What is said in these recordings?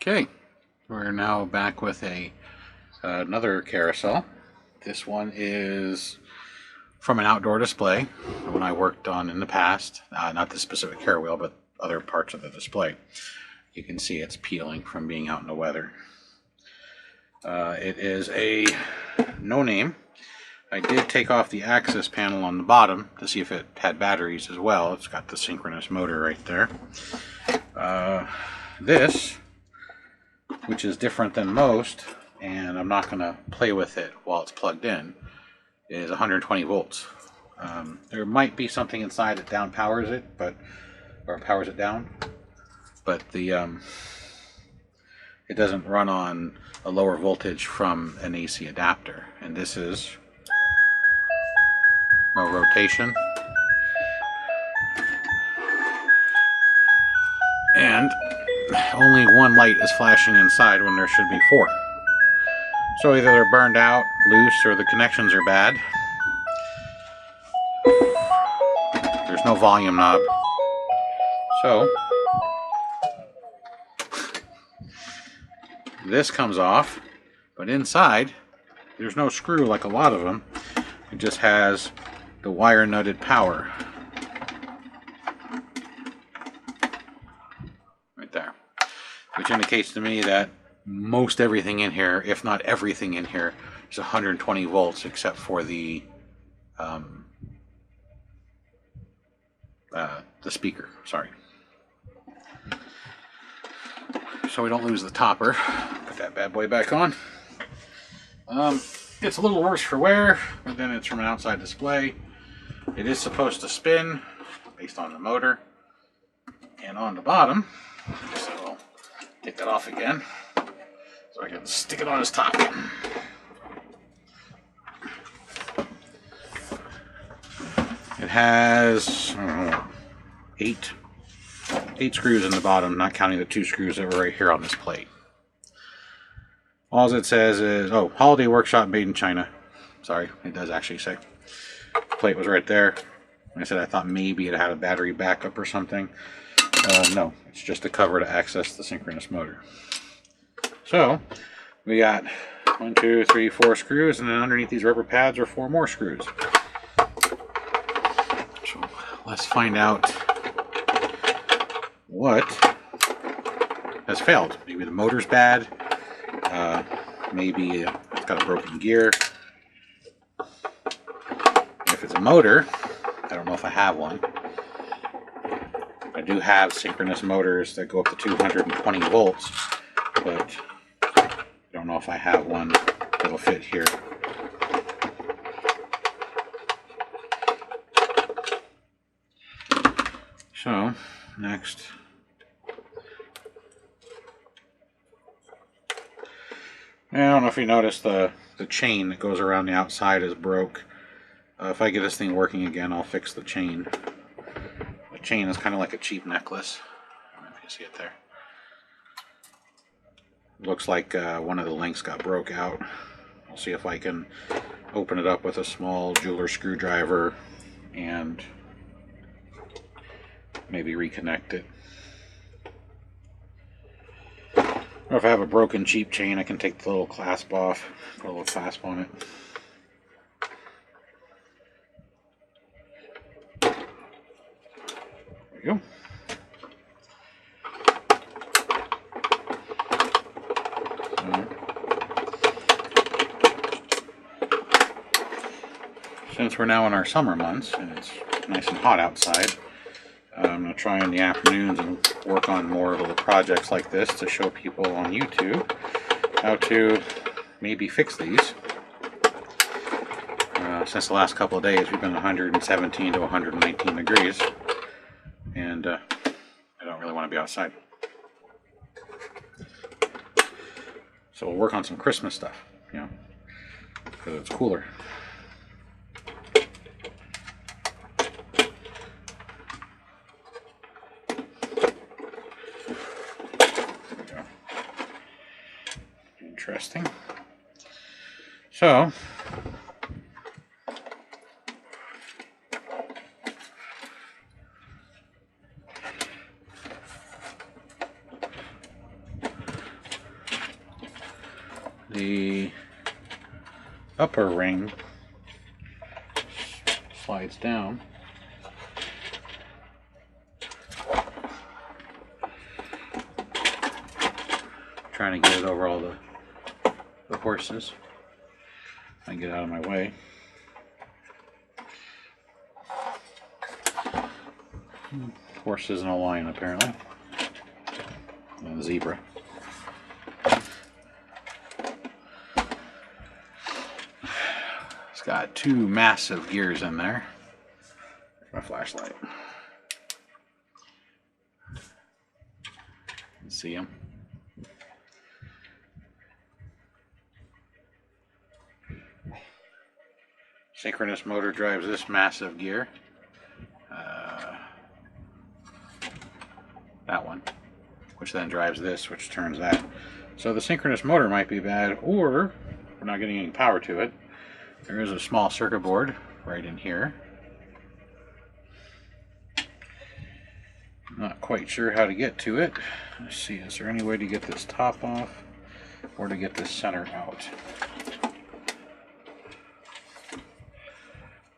Okay, we're now back with another carousel. This one is from an outdoor display, one I worked on in the past. Not this specific carowheel, but other parts of the display. You can see it's peeling from being out in the weather. It is a no name. I did take off the access panel on the bottom to see if it had batteries as well. It's got the synchronous motor right there. This, which is different than most, and I'm not going to play with it while it's plugged in, is 120 volts. There might be something inside that down powers it, or powers it down, but it doesn't run on a lower voltage from an AC adapter. And this is no rotation, and only one light is flashing inside when there should be four. So either they're burned out, loose, or the connections are bad. There's no volume knob. So this comes off, but inside there's no screw like a lot of them. It just has the wire nutted power right there, which indicates to me that most everything in here, if not everything in here, is 120 volts except for the speaker. Sorry. So we don't lose the topper. Put that bad boy back on. It's a little worse for wear, but then it's from an outside display. It is supposed to spin based on the motor. And on the bottom, so I'll take that off again so I can stick it on its top. It has, I don't know, eight screws in the bottom, not counting the 2 screws that were right here on this plate. All it says is, oh, Holiday Workshop made in China. Sorry, it does actually say. The plate was right there. Like I said, I thought maybe it had a battery backup or something. No, it's just a cover to access the synchronous motor. So, we got 1, 2, 3, 4 screws, and then underneath these rubber pads are 4 more screws. So, let's find out what has failed. Maybe the motor's bad. Maybe it's got a broken gear. If it's a motor, I don't know if I have one. I do have synchronous motors that go up to 220 volts, but I don't know if I have one that'll fit here. So, next. I don't know if you noticed the chain that goes around the outside is broke. If I get this thing working again, I'll fix the chain. The chain is kind of like a cheap necklace. I don't know if you see it there. It looks like one of the links got broke out. I'll see if I can open it up with a small jeweler screwdriver and maybe reconnect it. Or if I have a broken cheap chain, I can take the little clasp off, put a little clasp on it. There we go. Since we're now in our summer months and it's nice and hot outside, I'm going to try in the afternoons and work on more little projects like this to show people on YouTube how to maybe fix these. Since the last couple of days we've been 117 to 119 degrees, and I don't really want to be outside. So we'll work on some Christmas stuff, you know, because it's cooler. Interesting. So, The upper ring slides down. Trying to get it over all the horses. I get out of my way. Horse isn't a lion, apparently. And a zebra. It's got two massive gears in there. There's my flashlight. You can see them. Synchronous motor drives this massive gear. That one, which then drives this, which turns that. So the synchronous motor might be bad, or we're not getting any power to it. There is a small circuit board right in here. Not quite sure how to get to it. Let's see, is there any way to get this top off or to get this center out?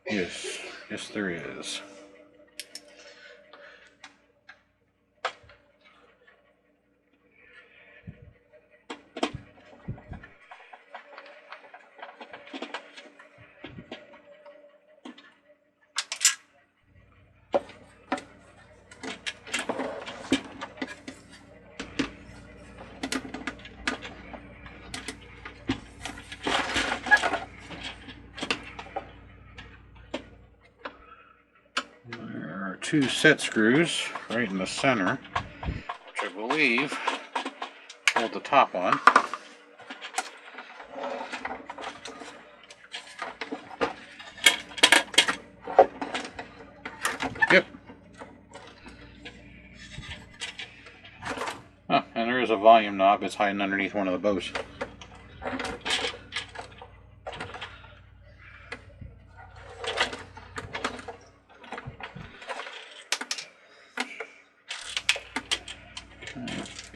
Yes, yes there is. Two set screws right in the center, which I believe hold the top on. Yep. Oh, and there is a volume knob. It's hiding underneath one of the bows.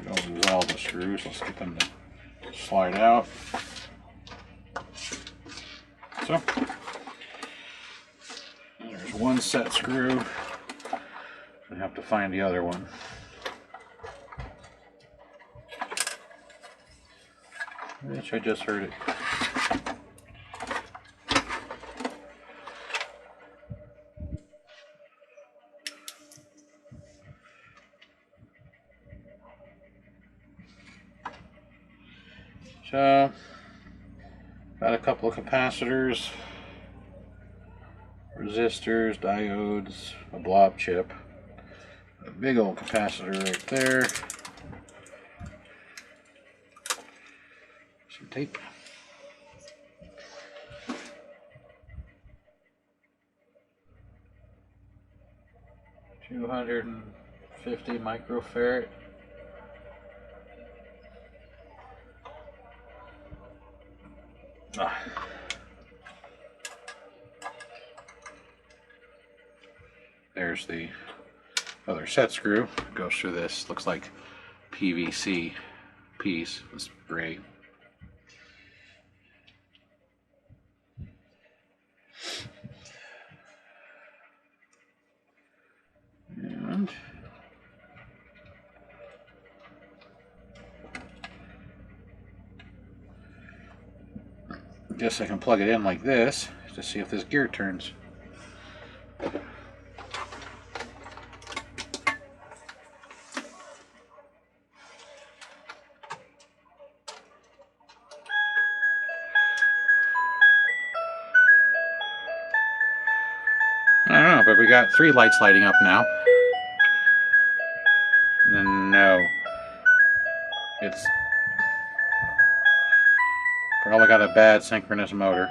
Don't lose all the screws. Let's get them to slide out. So, there's one set screw. I have to find the other one. Which I just heard it. So, got a couple of capacitors, resistors, diodes, a blob chip, a big old capacitor right there, some tape. $250 microfarad. There's the other set screw. Goes through this. Looks like PVC piece. It's gray. And I guess I can plug it in like this to see if this gear turns. I don't know, but we got 3 lights lighting up now. No. It's probably got a bad synchronous motor.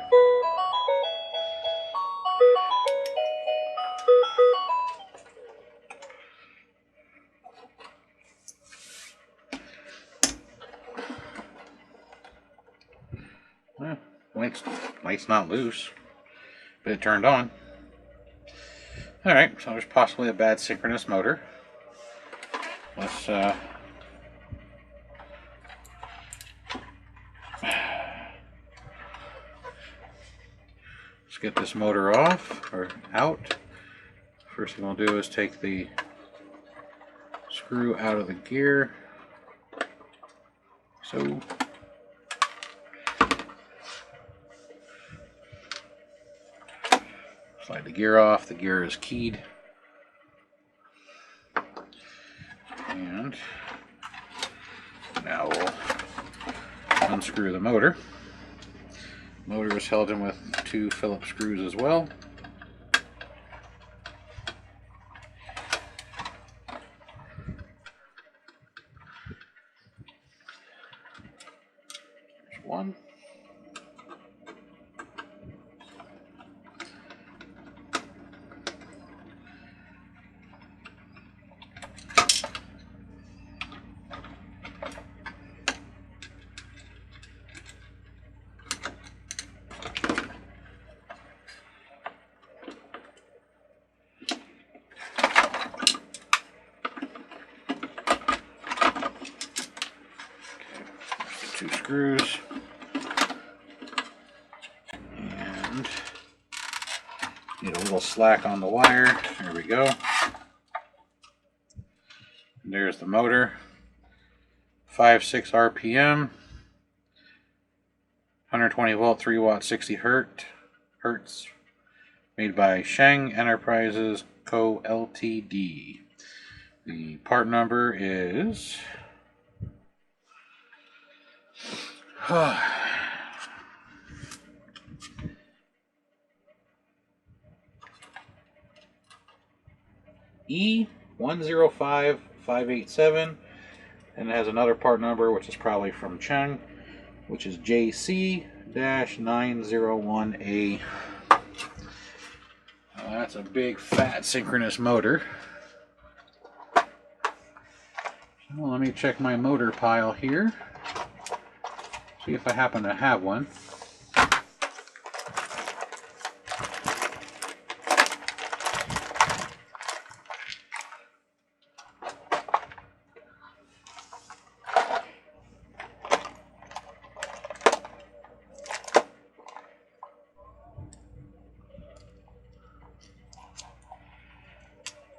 Well, light's not loose, but it turned on. Alright, so there's possibly a bad synchronous motor. Let's Let's get this motor off, or out. First thing we'll do is take the screw out of the gear. So. Slide the gear off. The gear is keyed. And now we'll unscrew the motor. The motor is held in with 2 Phillips screws as well. There's one. Two screws, and need a little slack on the wire. There we go. And there's the motor. 5.6 RPM, 120 volt, 3 watt, 60 hertz. Made by Sheng Enterprises Co. Ltd. The part number is E105587, and it has another part number which is probably from Sheng, which is JC-901A. That's a big fat synchronous motor. So let me check my motor pile here. See if I happen to have one.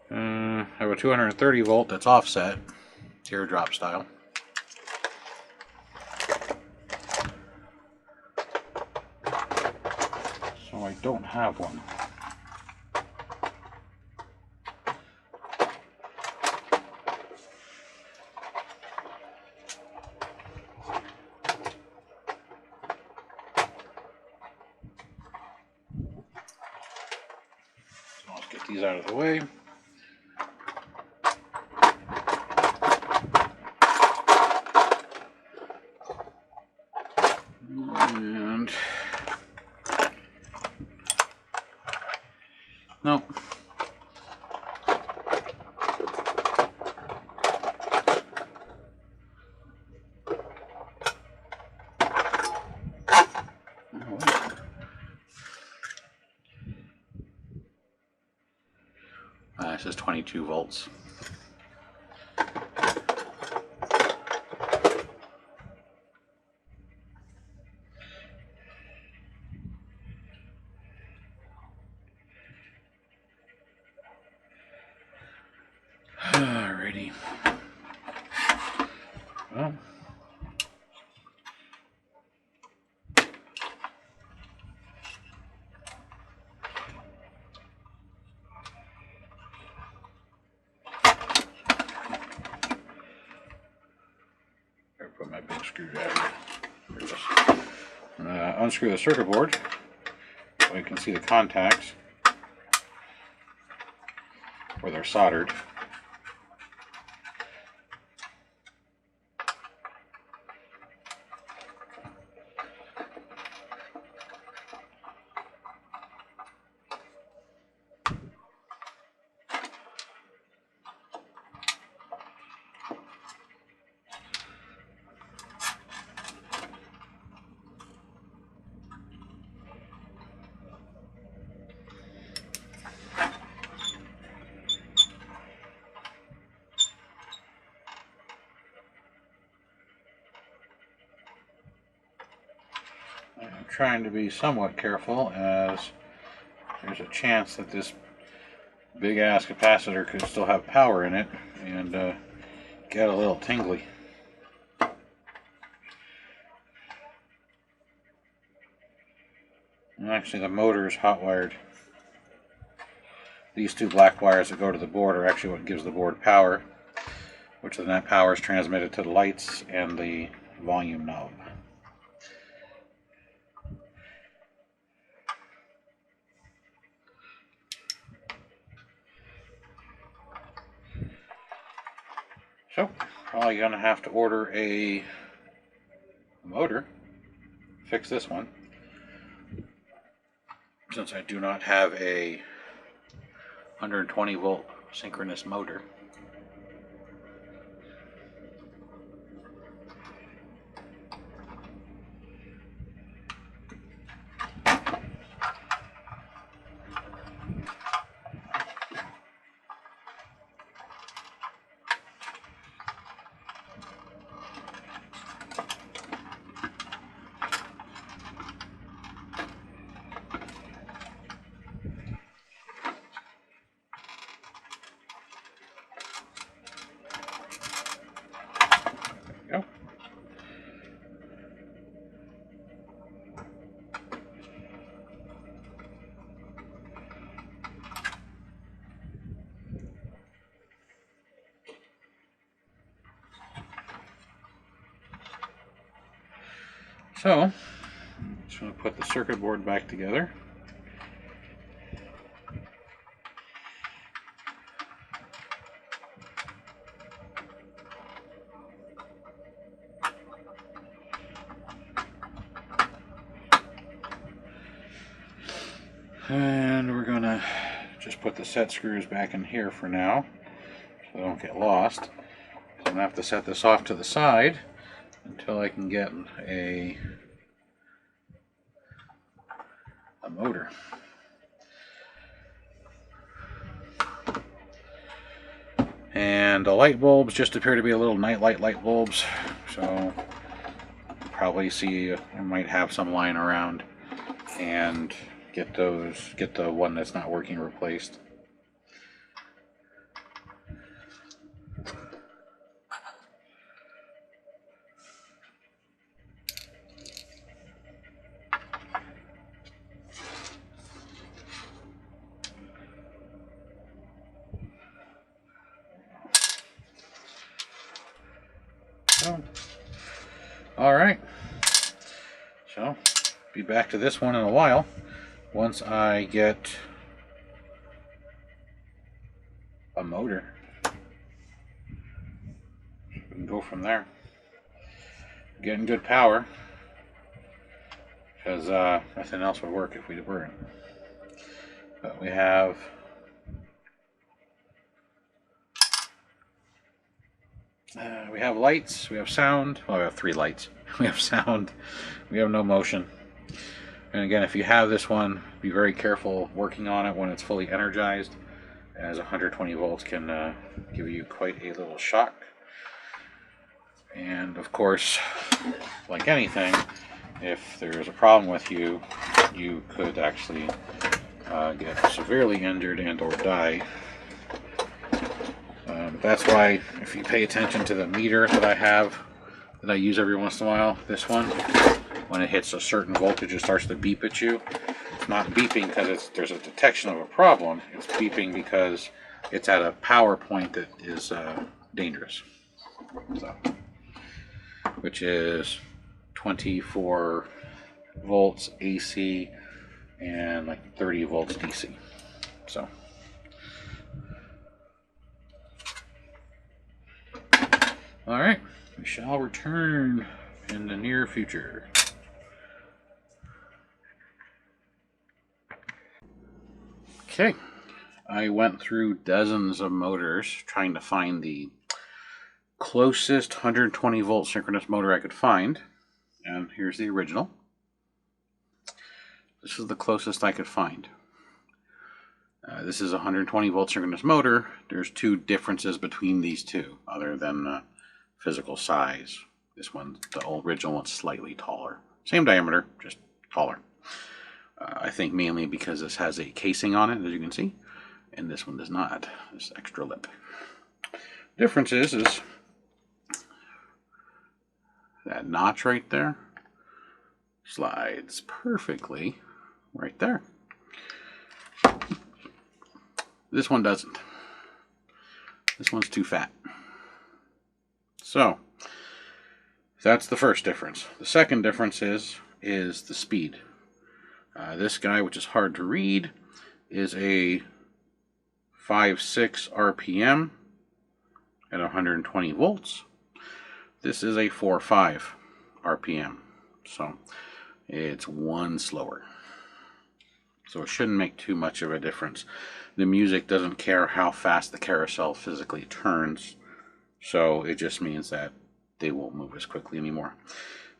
I have a 230 volt that's offset, teardrop style. So I don't have one. So let's get these out of the way. And no. This is 22 volts. Alrighty. Well. Put my big screwdriver. Unscrew the circuit board so you can see the contacts where they're soldered. I'm trying to be somewhat careful as there's a chance that this big ass capacitor could still have power in it and get a little tingly. And actually, the motor is hot wired. These two black wires that go to the board are actually what gives the board power, which then that power is transmitted to the lights and the volume knob. So, probably going to have to order a motor, fix this one, since I do not have a 120 volt synchronous motor. Go. So, I'm just going to put the circuit board back together. And we're going to just put the set screws back in here for now, so they don't get lost. So I'm going to have to set this off to the side until I can get a motor. And the light bulbs just appear to be a little nightlight light bulbs, so probably see I might have some lying around and get the one that's not working replaced. So, all right, so be back to this one in a while once I get a motor. We can go from there. Getting good power, because nothing else would work if we weren't. But we have lights, we have sound. Well, we have 3 lights. We have sound, we have no motion. And again, if you have this one, be very careful working on it when it's fully energized, as 120 volts can give you quite a little shock. And of course, like anything, if there's a problem with you, you could actually get severely injured and or die. That's why, if you pay attention to the meter that I have, that I use every once in a while, this one, when it hits a certain voltage, it starts to beep at you. It's not beeping because there's a detection of a problem. It's beeping because it's at a power point that is dangerous. So, which is 24 volts AC and like 30 volts DC. So. Alright, we shall return in the near future. Okay, I went through dozens of motors trying to find the closest 120 volt synchronous motor I could find, and here's the original. This is the closest I could find. This is a 120 volt synchronous motor. There's 2 differences between these two, other than physical size. This one, the original one's slightly taller. Same diameter, just taller. I think mainly because this has a casing on it, as you can see, and this one does not. This extra lip. Difference is that notch right there slides perfectly right there. This one doesn't. This one's too fat. So that's the first difference. The second difference is the speed. This guy, which is hard to read, is a 5.6 RPM at 120 volts. This is a 4.5 RPM, so it's one slower. So it shouldn't make too much of a difference. The music doesn't care how fast the carousel physically turns, so it just means that they won't move as quickly anymore.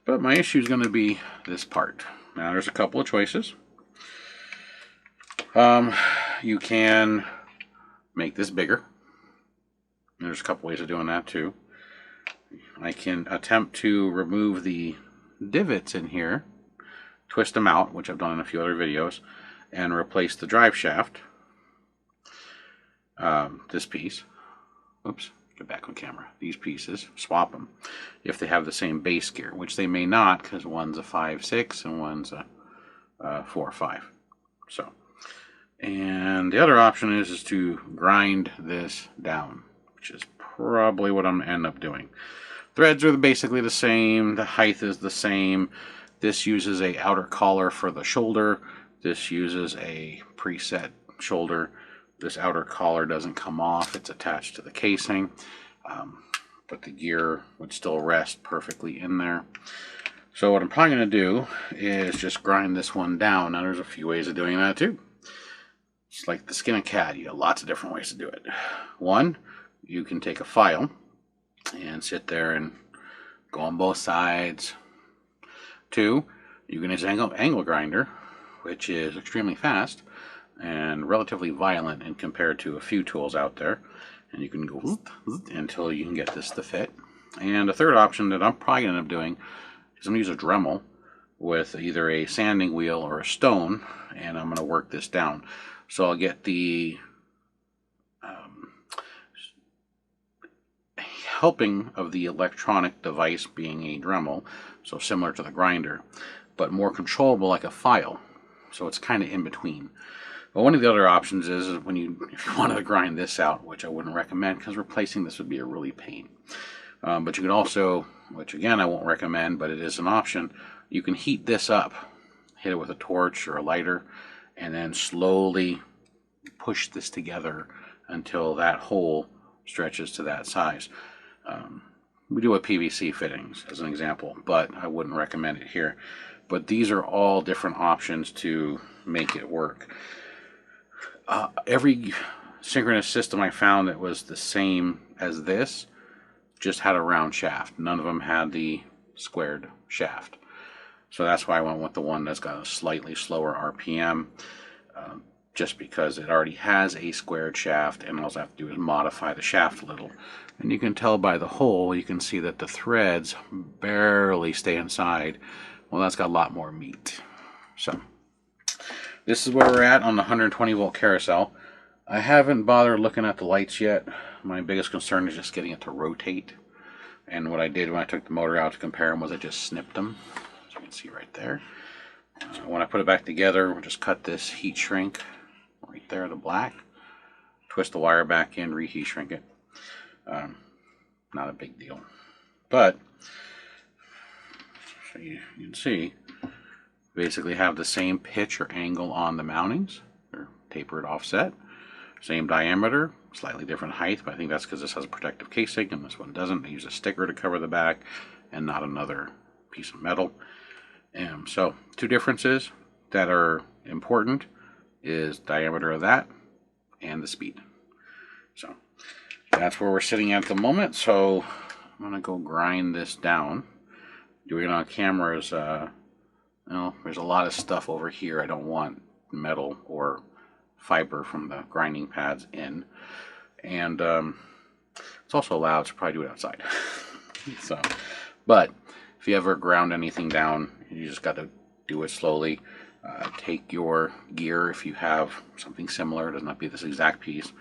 But my issue is going to be this part. Now there's a couple of choices. You can make this bigger. There's a couple ways of doing that too. I can attempt to remove the divots in here, twist them out, which I've done in a few other videos, and replace the drive shaft. This piece. Oops, get back on camera. These pieces, swap them if they have the same base gear, which they may not, because one's a 5.6 and one's a 4.5. So, and the other option is to grind this down, which is probably what I'm going to end up doing. Threads are basically the same. The height is the same. This uses a outer collar for the shoulder. This uses a preset shoulder. This outer collar doesn't come off. It's attached to the casing. But the gear would still rest perfectly in there. So what I'm probably going to do is just grind this one down. Now there's a few ways of doing that too. It's like the skin of a cat. You got lots of different ways to do it. One, you can take a file and sit there and go on both sides. Two, you can use an angle grinder, which is extremely fast and relatively violent in compared to a few tools out there. And you can go until you can get this to fit. And a third option that I'm probably going to end up doing is I'm going to use a Dremel with either a sanding wheel or a stone, and I'm going to work this down. So I'll get the helping of the electronic device being a Dremel, so similar to the grinder, but more controllable like a file. So it's kind of in between. But one of the other options is if you wanted to grind this out, which I wouldn't recommend because replacing this would be a really pain. But you can also, which again I won't recommend, but it is an option, you can heat this up, hit it with a torch or a lighter, and then slowly push this together until that hole stretches to that size. We do with PVC fittings as an example, but I wouldn't recommend it here. But these are all different options to make it work. Every synchronous system I found that was the same as this just had a round shaft. None of them had the squared shaft. So that's why I went with the one that's got a slightly slower RPM, just because it already has a squared shaft, and all I have to do is modify the shaft a little. And you can tell by the hole, you can see that the threads barely stay inside. Well, that's got a lot more meat. So this is where we're at on the 120 volt carousel. I haven't bothered looking at the lights yet. My biggest concern is just getting it to rotate. And what I did when I took the motor out to compare them was I just snipped them. As you can see right there. When I put it back together, we'll just cut this heat shrink right there to black. Twist the wire back in, reheat shrink it. Not a big deal. But, so you can see, basically have the same pitch or angle on the mountings. They're tapered offset. Same diameter, slightly different height, but I think that's because this has a protective casing and this one doesn't. They use a sticker to cover the back and not another piece of metal. So two differences that are important is diameter of that and the speed. So that's where we're sitting at the moment. So I'm going to go grind this down. Doing it on camera is, well, there's a lot of stuff over here I don't want metal or fiber from the grinding pads in. And it's also allowed to probably do it outside. So, but if you ever ground anything down, you just got to do it slowly. take your gear, if you have something similar, it doesn't have to be this exact piece,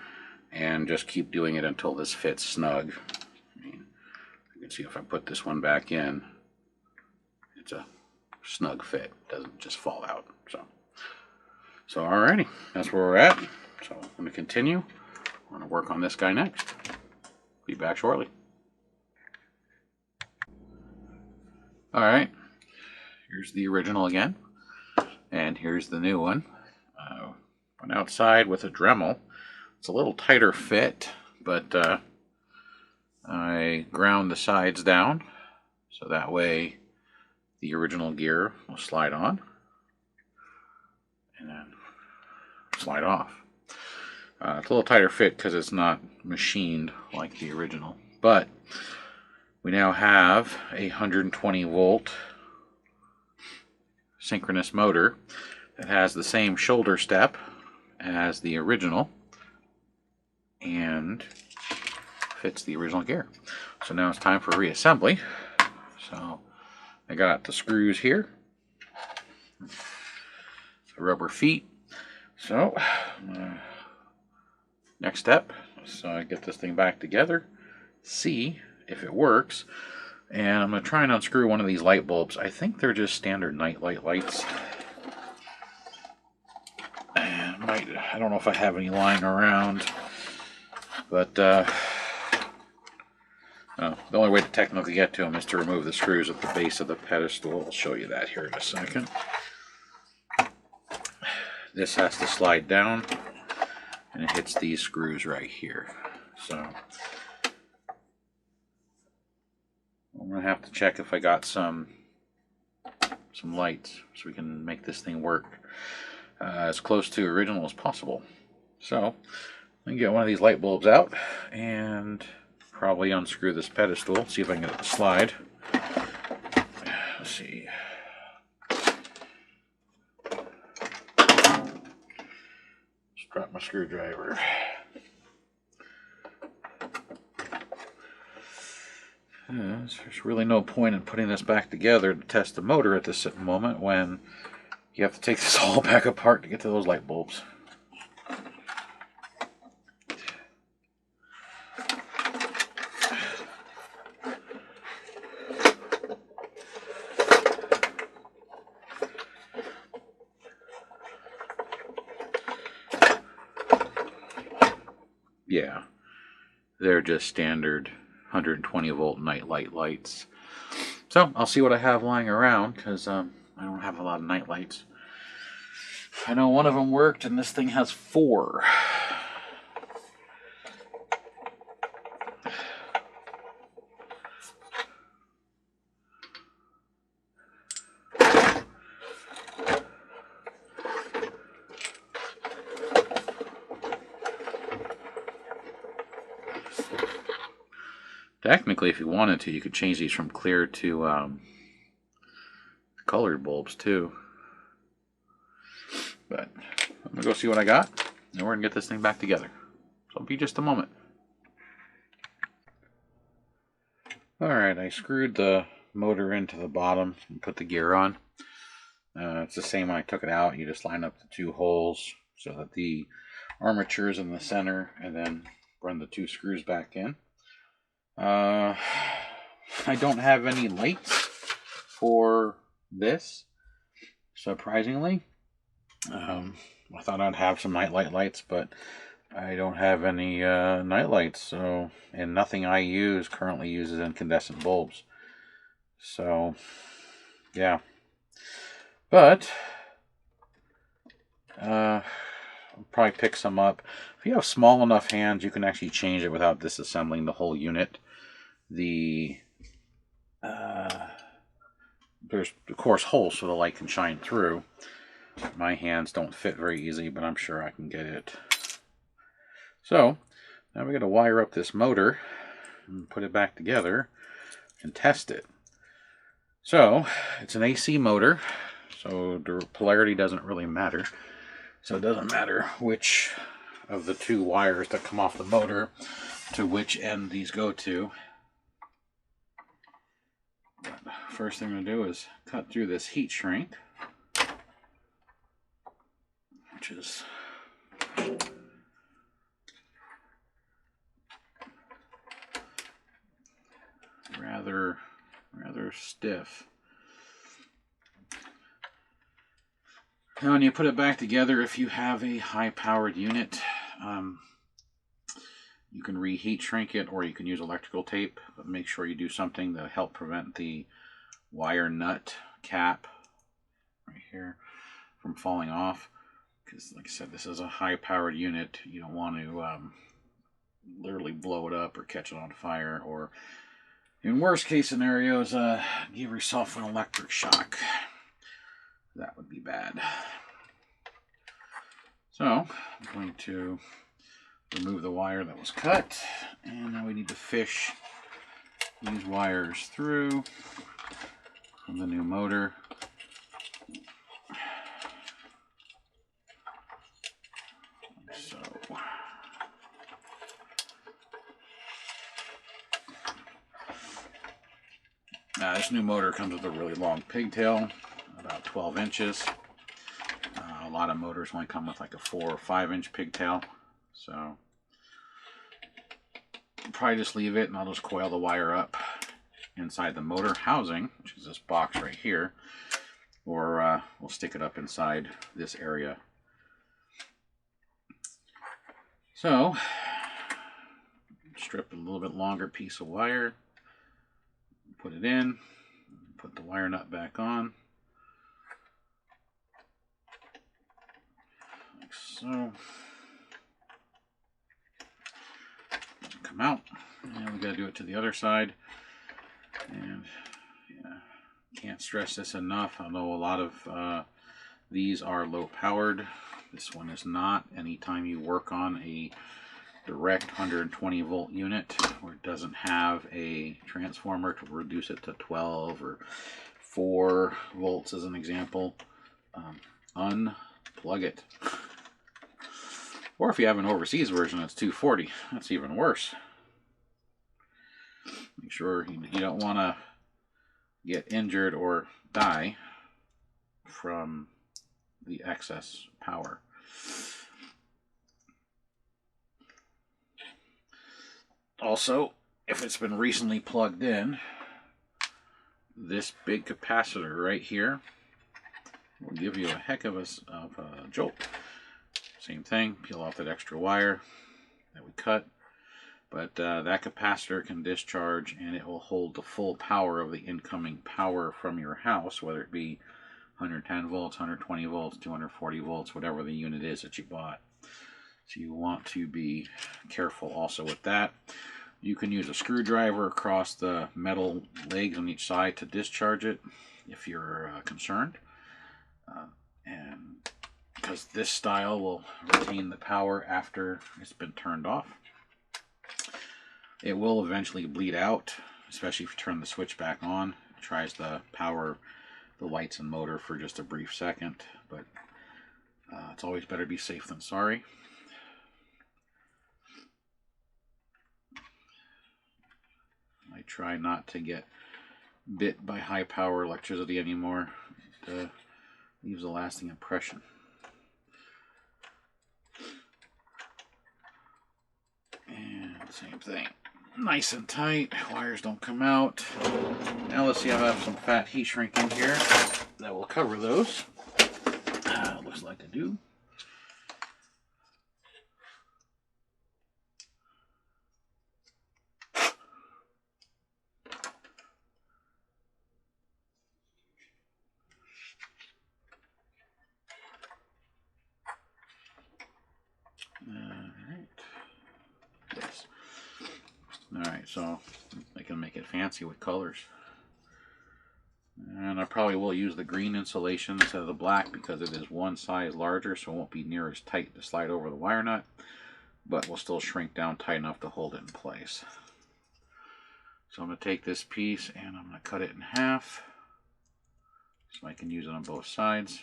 and just keep doing it until this fits snug. I mean, you can see if I put this one back in, it's a snug fit, it doesn't just fall out. So alrighty, that's where we're at. So I'm going to continue. I'm going to work on this guy next. Be back shortly. Alright, here's the original again. And here's the new one. Went outside with a Dremel. It's a little tighter fit, but I ground the sides down so that way the original gear will slide on and then slide off. It's a little tighter fit because it's not machined like the original, but we now have a 120 volt synchronous motor that has the same shoulder step as the original and fits the original gear. So now it's time for reassembly. So I got the screws here, the rubber feet. So next step is get this thing back together, see if it works. And I'm going to try and unscrew one of these light bulbs. I think they're just standard night lights. And I don't know if I have any lying around, but the only way to technically get to them is to remove the screws at the base of the pedestal. I'll show you that here in a second. This has to slide down, and it hits these screws right here. So I'm going to have to check if I got some lights so we can make this thing work as close to original as possible. So I can get one of these light bulbs out and probably unscrew this pedestal, see if I can get it to slide. Let's see. Just drop my screwdriver. There's really no point in putting this back together to test the motor at this moment when you have to take this all back apart to get to those light bulbs. Yeah, they're just standard 120 volt night lights. So I'll see what I have lying around, because I don't have a lot of night lights. I know one of them worked, and this thing has 4. Technically, if you wanted to, you could change these from clear to colored bulbs too. But I'm going to go see what I got, and we're going to get this thing back together. So it'll be just a moment. Alright, I screwed the motor into the bottom and put the gear on. It's the same when I took it out. You just line up the 2 holes so that the armature is in the center, and then run the 2 screws back in. I don't have any lights for this, surprisingly. I thought I'd have some night lights, but I don't have any night lights. So, and nothing I currently uses incandescent bulbs. So, yeah. But I'll probably pick some up. If you have small enough hands, you can actually change it without disassembling the whole unit. There's of course holes so the light can shine through. My hands don't fit very easy, but I'm sure I can get it. So now we're going to wire up this motor and put it back together and test it. So it's an AC motor, so the polarity doesn't really matter. So it doesn't matter which of the 2 wires that come off the motor to which end these go to. But first thing I'm going to do is cut through this heat shrink. And then I'm going to which is rather stiff. Now, when you put it back together, if you have a high-powered unit, you can reheat shrink it, or you can use electrical tape, but make sure you do something to help prevent the wire nut cap right here from falling off. Because, like I said, this is a high-powered unit. You don't want to literally blow it up or catch it on fire, or in worst-case scenarios, give yourself an electric shock. That would be bad. So, I'm going to remove the wire that was cut, and now we need to fish these wires through from the new motor. So, this new motor comes with a really long pigtail, about 12 inches. A lot of motors only come with like a 4 or 5 inch pigtail, so I'll probably just leave it, and I'll just coil the wire up inside the motor housing, which is this box right here, or we'll stick it up inside this area. So, strip a little bit longer piece of wire, put it in, put the wire nut back on, like so. Come out, and we got to do it to the other side. And yeah, can't stress this enough. I know a lot of these are low powered. This one is not. Anytime you work on a direct 120 volt unit where it doesn't have a transformer to reduce it to 12 or 4 volts as an example, unplug it. Or if you have an overseas version that's 240, that's even worse. Make sure you don't want to get injured or die from the excess power. Also, if it's been recently plugged in, this big capacitor right here will give you a heck of a jolt. Same thing, peel off that extra wire that we cut, but that capacitor can discharge, and it will hold the full power of the incoming power from your house, whether it be 110 volts, 120 volts, 240 volts, whatever the unit is that you bought. So you want to be careful also with that. You can use a screwdriver across the metal legs on each side to discharge it if you're concerned. And because this style will retain the power after it's been turned off. It will eventually bleed out, especially if you turn the switch back on. It tries to power the lights and motor for just a brief second, but it's always better to be safe than sorry. I try not to get bit by high power electricity anymore. It leaves a lasting impression. And same thing, nice and tight, wires don't come out. Now let's see, I have some fat heat shrink in here that will cover those. Looks like I do. Yes. Alright, so I can make it fancy with colors. And I probably will use the green insulation instead of the black because it is one size larger, so it won't be near as tight to slide over the wire nut, but will still shrink down tight enough to hold it in place. So I'm going to take this piece and I'm going to cut it in half so I can use it on both sides.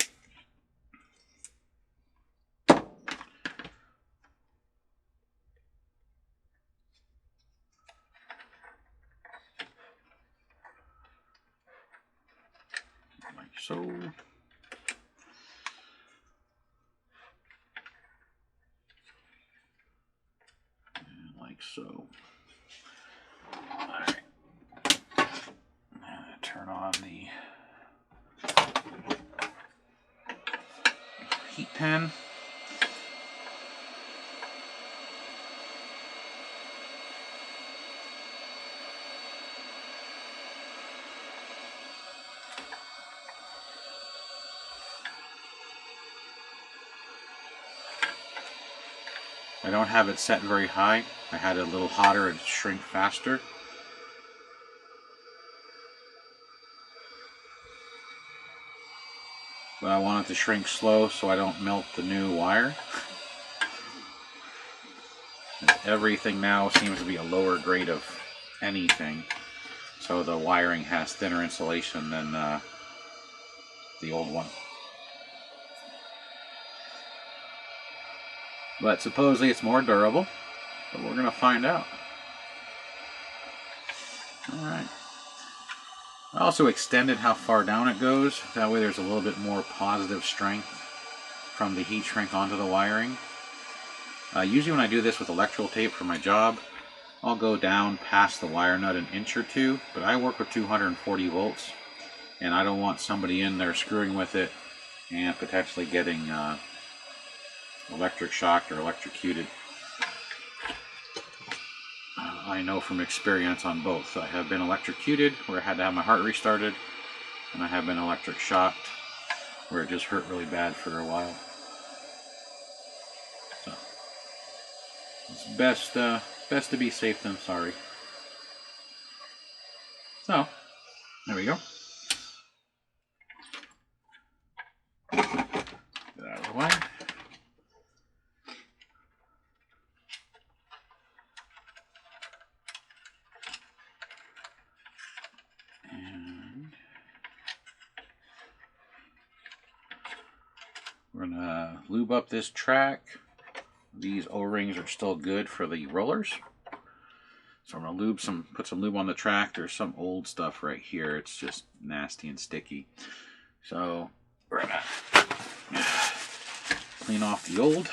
Like so. So, alright. Turn on the heat pen. I don't have it set very high. I had it a little hotter and shrink faster. But I want it to shrink slow so I don't melt the new wire. Everything now seems to be a lower grade of anything. So the wiring has thinner insulation than the old one. But supposedly it's more durable, but we're going to find out. Alright. I also extended how far down it goes. That way there's a little bit more positive strength from the heat shrink onto the wiring. Usually when I do this with electrical tape for my job, I'll go down past the wire nut an inch or two, but I work with 240 volts, and I don't want somebody in there screwing with it and potentially getting electric shocked or electrocuted. I know from experience on both. I have been electrocuted, where I had to have my heart restarted, and I have been electric shocked, where it just hurt really bad for a while. So it's best to be safe than sorry. So there we go. Get out of the way. We're going to lube up this track. These O-rings are still good for the rollers. So I'm going to put some lube on the track. There's some old stuff right here. It's just nasty and sticky. So we're going to clean off the old.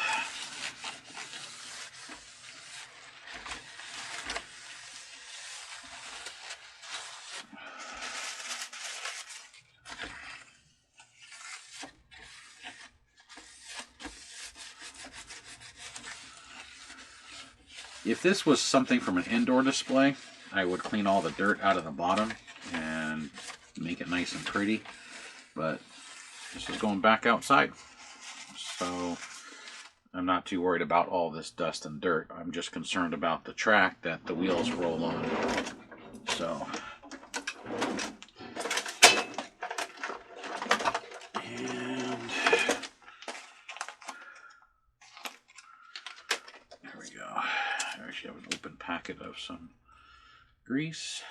If this was something from an indoor display, I would clean all the dirt out of the bottom and make it nice and pretty. But this is going back outside, so I'm not too worried about all this dust and dirt. I'm just concerned about the track that the wheels roll on. So, and there we go. I actually have an open packet of some grease.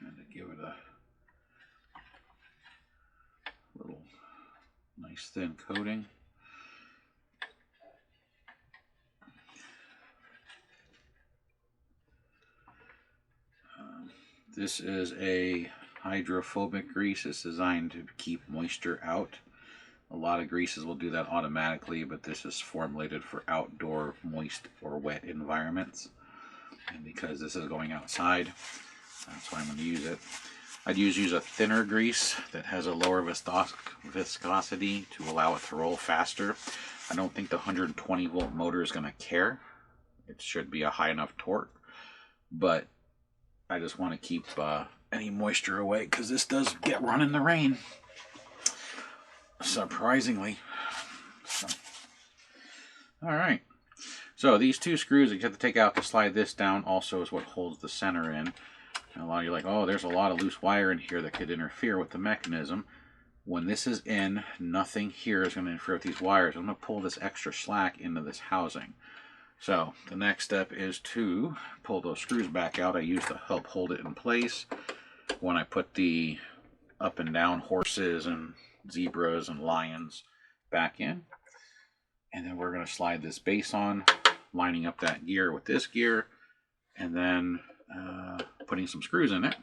And to give it a little nice thin coating. This is a hydrophobic grease. It's designed to keep moisture out. A lot of greases will do that automatically, but this is formulated for outdoor moist or wet environments. And because this is going outside, that's why I'm going to use it. I'd use a thinner grease that has a lower viscosity to allow it to roll faster. I don't think the 120 volt motor is going to care. It should be a high enough torque, but I just want to keep any moisture away because this does get run in the rain, surprisingly. So, all right. So these two screws that you have to take out to slide this down also is what holds the center in. And a lot of you are like, oh, there's a lot of loose wire in here that could interfere with the mechanism. When this is in, nothing here is going to interfere with these wires. I'm going to pull this extra slack into this housing. So the next step is to pull those screws back out. I use to help hold it in place when I put the up and down horses and zebras and lions back in. And then we're going to slide this base on, lining up that gear with this gear, and then putting some screws in it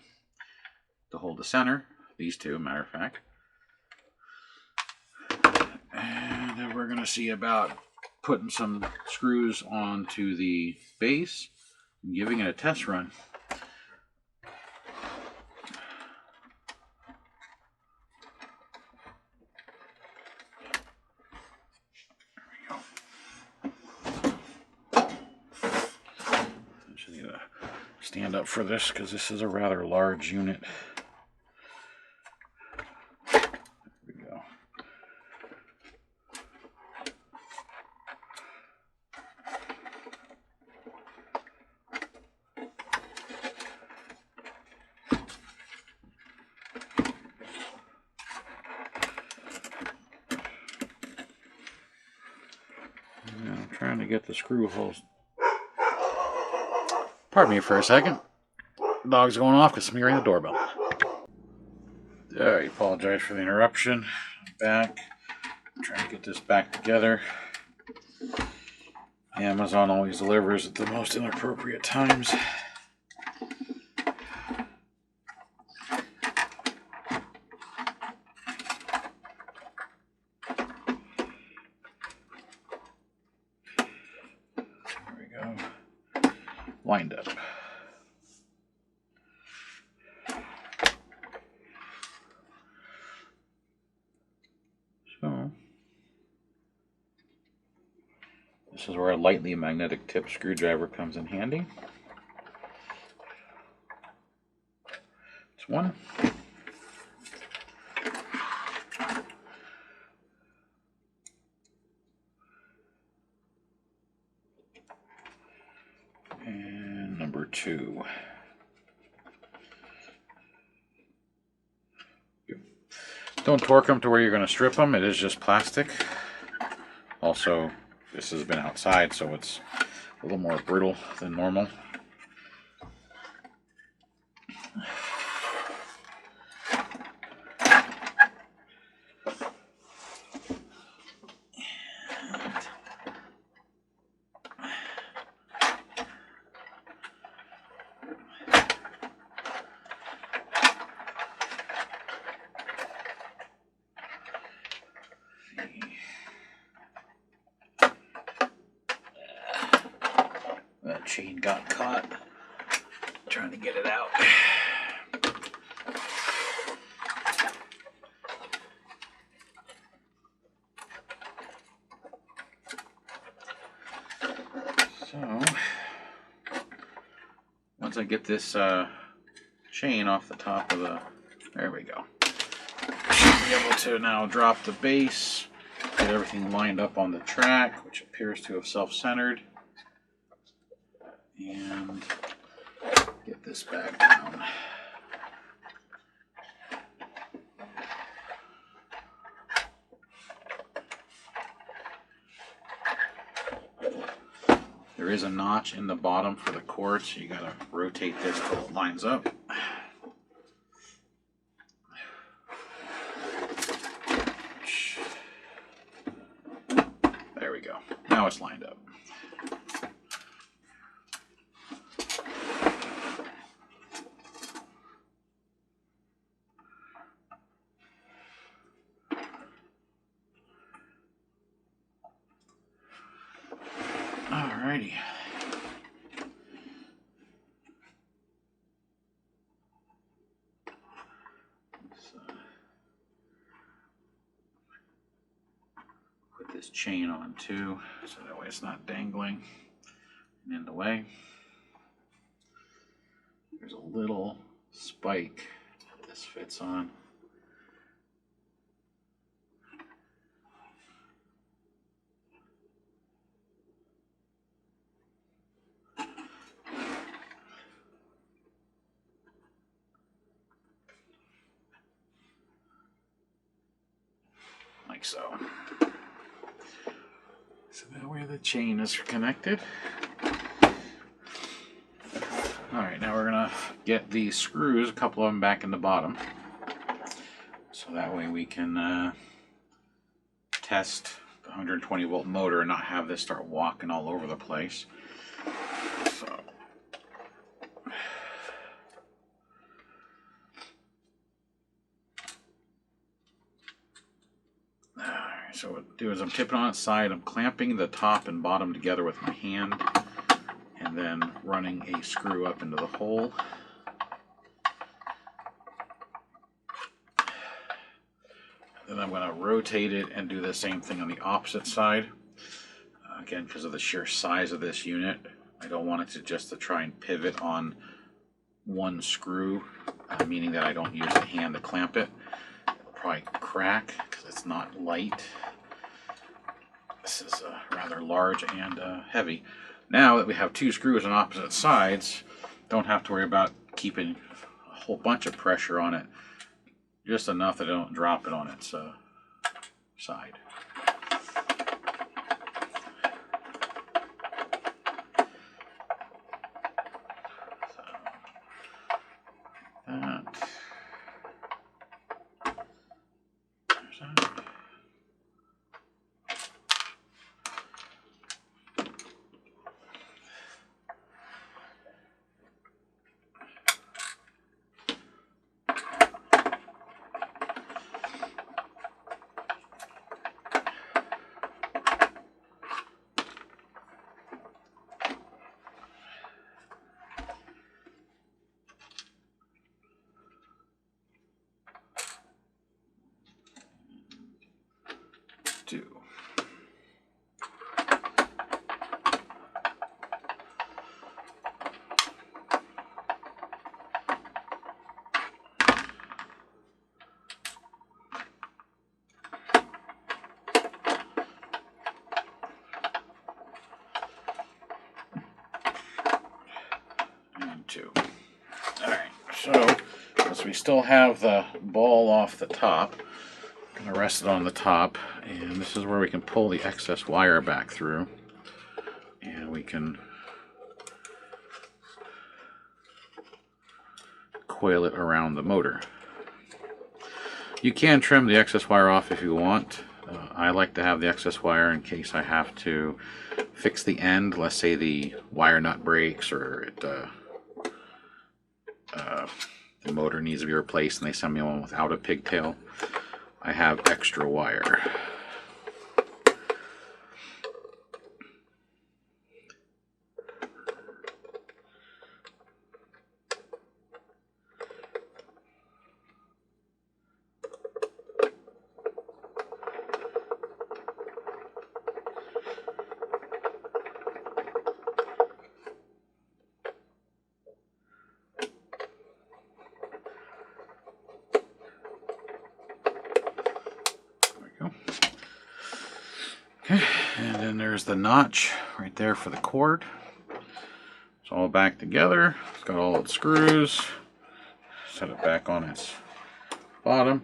to hold the center. These two, matter of fact. And then we're going to see about putting some screws onto the base and giving it a test run. Need to stand up for this because this is a rather large unit. There we go. Yeah, I'm trying to get the screw holes. Pardon me for a second. Dog's going off because somebody rang the doorbell. I apologize for the interruption. I'm back. I'm trying to get this back together. Amazon always delivers at the most inappropriate times. There we go. Lined up. So this is where a lightly magnetic tip screwdriver comes in handy. It's one. And number two. Don't torque them to where you're going to strip them. It is just plastic. Also, this has been outside, so it's a little more brittle than normal. That chain got caught. Trying to get it out. So, once I get this chain off the top of the, there we go. Should be able to now drop the base, get everything lined up on the track, which appears to have self-centered, and get this back down. There is a notch in the bottom for the cord, so you gotta rotate this till it lines up. There we go. Now it's lined up. Alrighty. Put this chain on too, so that way it's not dangling and in the way. There's a little spike that this fits on. Like so. So that way the chain is connected. Alright, now we're going to get these screws, a couple of them back in the bottom. So that way we can test 120 volt motor and not have this start walking all over the place. So, so what I do is I'm tipping on its side, I'm clamping the top and bottom together with my hand, and then running a screw up into the hole. Then I'm going to rotate it and do the same thing on the opposite side. Again, because of the sheer size of this unit, I don't want it to just to try and pivot on one screw, meaning that I don't use the hand to clamp it. It'll probably crack because it's not light. This is rather large and heavy. Now that we have two screws on opposite sides, don't have to worry about keeping a whole bunch of pressure on it. Just enough that I don't drop it on its side. Two. And two. Alright, so as we still have the ball off the top, I'm going to rest it on the top, and this is where we can pull the excess wire back through, and we can coil it around the motor. You can trim the excess wire off if you want. I like to have the excess wire in case I have to fix the end. Let's say the wire nut breaks or it, the motor needs to be replaced and they send me one without a pigtail. I have extra wire. Okay, and then there's the notch right there for the cord. It's all back together. It's got all its screws. Set it back on its bottom.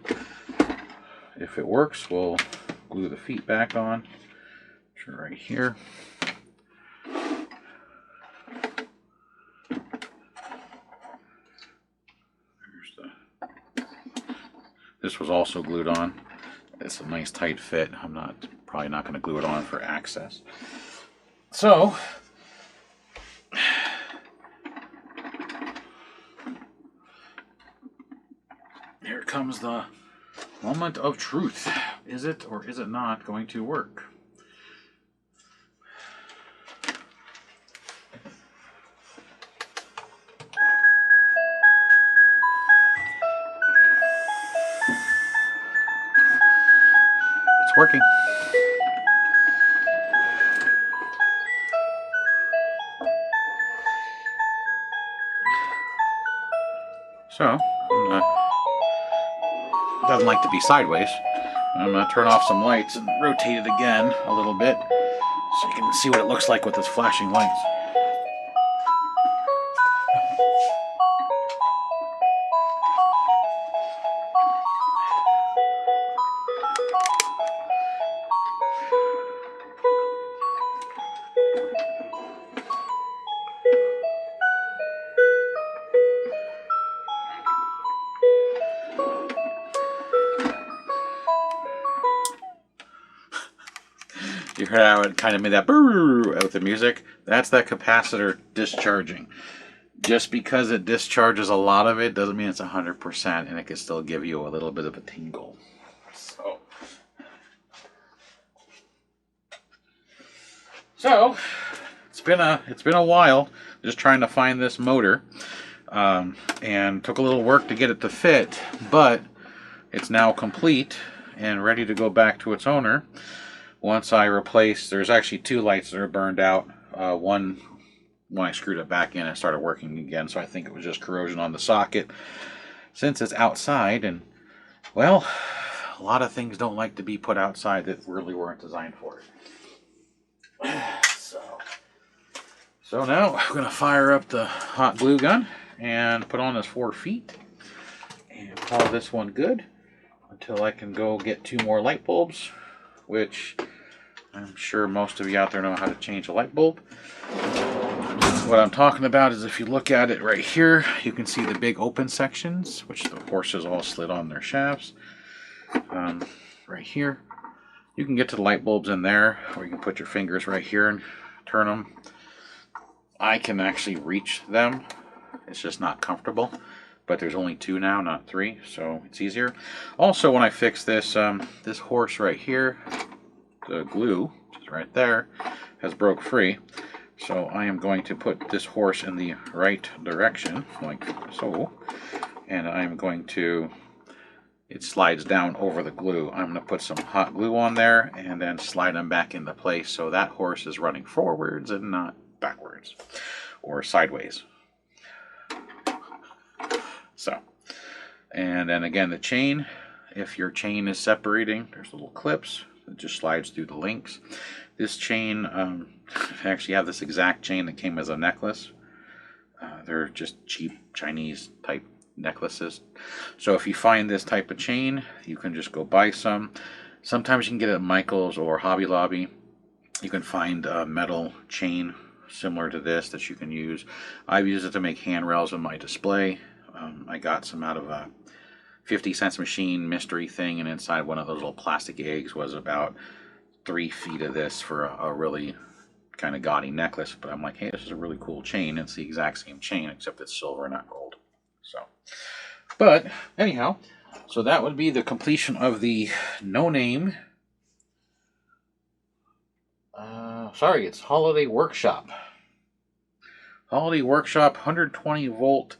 If it works, we'll glue the feet back on. Sure, right here. This was also glued on. It's a nice tight fit. I'm probably not going to glue it on for access. So here comes the moment of truth. Is it or is it not going to work? Working. So, doesn't like to be sideways. I'm going to turn off some lights and rotate it again a little bit so you can see what it looks like with those flashing lights. heard how it kind of made that brrr with the music? That's that capacitor discharging. Just because it discharges a lot of it doesn't mean it's 100%, and it can still give you a little bit of a tingle. So it's been a while just trying to find this motor, and took a little work to get it to fit, but it's now complete and ready to go back to its owner. Once I replace, there's actually 2 lights that are burned out. One, when I screwed it back in, it started working again, so I think it was just corrosion on the socket. Since it's outside, and well, a lot of things don't like to be put outside that really weren't designed for it. So now I'm going to fire up the hot glue gun and put on this 4 feet and call this one good until I can go get 2 more light bulbs, which I'm sure most of you out there know how to change a light bulb. What I'm talking about is, if you look at it right here, you can see the big open sections, which the horses all slid on their shafts. Right here, you can get to the light bulbs in there, or you can put your fingers right here and turn them. I can actually reach them. It's just not comfortable, but there's only 2 now, not 3, so it's easier. Also, when I fix this, this horse right here, the glue, which is right there, has broke free. So I am going to put this horse in the right direction, like so, and I'm going to, it slides down over the glue. I'm going to put some hot glue on there and then slide them back into place so that horse is running forwards and not backwards or sideways. So, and then again, the chain, if your chain is separating, there's little clips that just slides through the links. This chain, I actually have this exact chain that came as a necklace. They're just cheap Chinese type necklaces. So if you find this type of chain, you can just go buy some. Sometimes you can get it at Michael's or Hobby Lobby. You can find a metal chain similar to this that you can use. I've used it to make handrails in my display. I got some out of a 50-cent machine mystery thing, and inside one of those little plastic eggs was about 3 feet of this for a really kind of gaudy necklace. But I'm like, hey, this is a really cool chain. It's the exact same chain, except it's silver, not gold. So, but anyhow, so that would be the completion of the No Name. Sorry, it's Holiday Workshop. Holiday Workshop 120 volt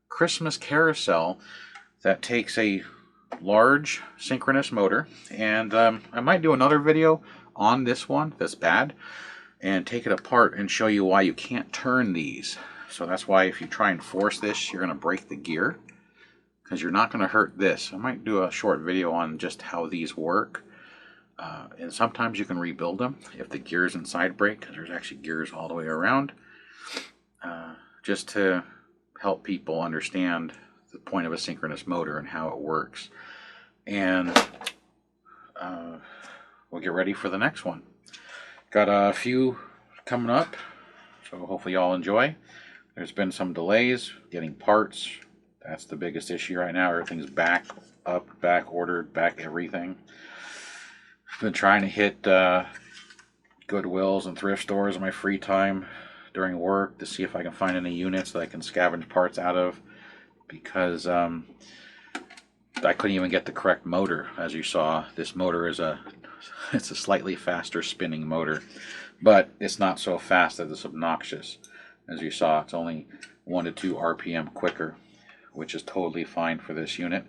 Christmas carousel that takes a large synchronous motor, and I might do another video on this one that's bad and take it apart and show you why you can't turn these. So that's why if you try and force this, you're going to break the gear, because you're not going to hurt this. I might do a short video on just how these work, and sometimes you can rebuild them if the gears inside break, because there's actually gears all the way around, just to help people understand the point of a synchronous motor and how it works. And we'll get ready for the next one. Got a few coming up, so hopefully y'all enjoy. There's been some delays getting parts. That's the biggest issue right now. Everything's back up, back ordered, back everything. Been trying to hit Goodwills and thrift stores in my free time during work to see if I can find any units that I can scavenge parts out of, because I couldn't even get the correct motor. As you saw, this motor is it's a slightly faster spinning motor, but it's not so fast that it's obnoxious. As you saw, it's only 1 to 2 RPM quicker, which is totally fine for this unit.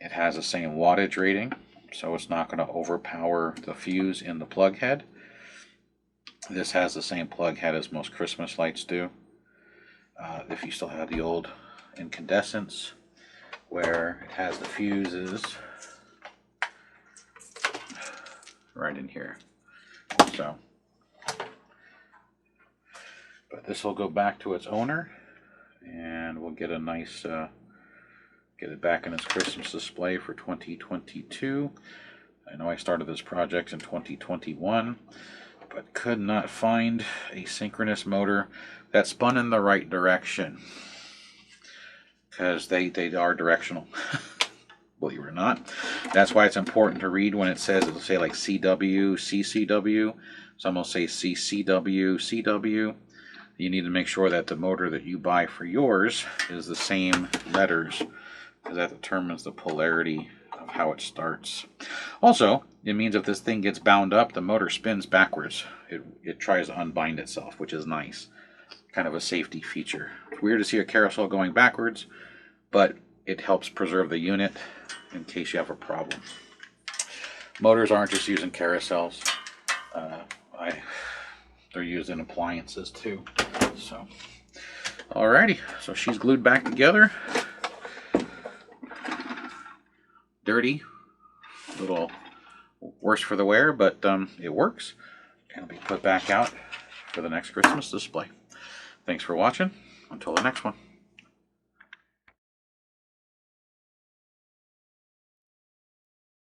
It has the same wattage rating, so it's not going to overpower the fuse in the plug head. This has the same plug head as most Christmas lights do. If you still have the old incandescents, where it has the fuses right in here. So, but this will go back to its owner, and we'll get a nice get it back in its Christmas display for 2022. I know I started this project in 2021, but could not find a synchronous motor that spun in the right direction, because they are directional. believe it or not. That's why it's important to read when it says, it'll say like CW, CCW. Some will say CCW, CW. You need to make sure that the motor that you buy for yours is the same letters, because that determines the polarity of how it starts. Also, it means if this thing gets bound up, the motor spins backwards. It tries to unbind itself, which is nice. Kind of a safety feature. It's weird to see a carousel going backwards, but it helps preserve the unit in case you have a problem. Motors aren't just used in carousels. They're used in appliances too. So, alrighty. So she's glued back together. Dirty. A little worse for the wear, but it works. And it'll be put back out for the next Christmas display. Thanks for watching. Until the next one.